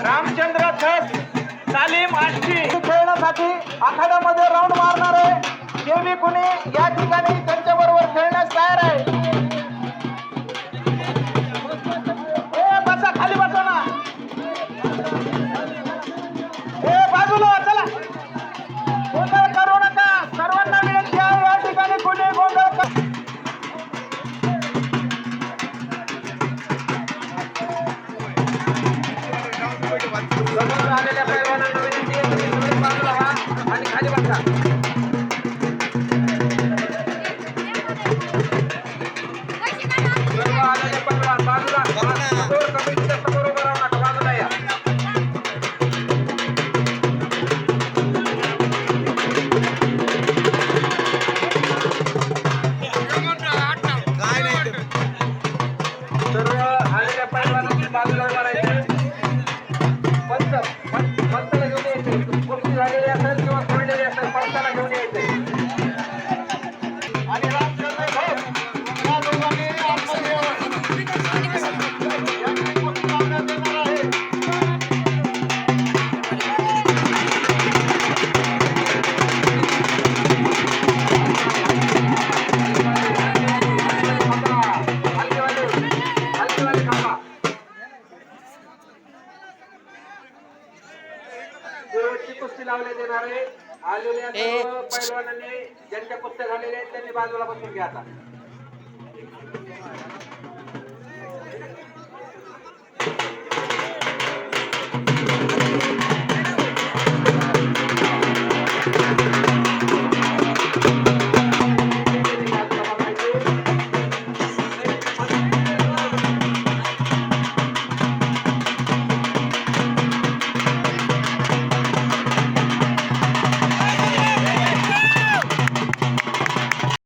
रामचंद्र धस तालीम आष्टी खेळण्यासाठी आखाड्यामध्ये राऊंड मारणारे देवी कुणी या ठिकाणी त्यांच्या बरोबर खेळण्यास तयार आहे. बसा खाली बसा ना. बाजूला चला. गोंधळ करू नका. सर्वांना विनंती आहे या ठिकाणी कुणी गोंधळ आलेल्या पैलवानांना विनंती आहे तुम्ही बाजूला व्हा आणि खाली बसा. सर्व आलेले पैलवान बाजूला कमिटीच्या समोर उभं राहू नका. बाजूला या. सर्व आलेल्या पैलवानांनी बाजूला उभं राहायचं. पंचाला घेऊन यायचे. कुस्ती झालेली असेल किंवा सोडलेली असेल पंचाला घेऊन यायचे. आणि रामचंद्र घोष या दोघांनी आतमध्ये लावण्यात येणार आहे. हलकेवाली थांबा. शेवटची कुस्ती लावण्यात येणार आहे. आलेल्या सर्व पैलवानांनी ज्यांच्या कुस्त्या झालेल्या आहेत त्यांनी बाजूला बसून घ्या आता.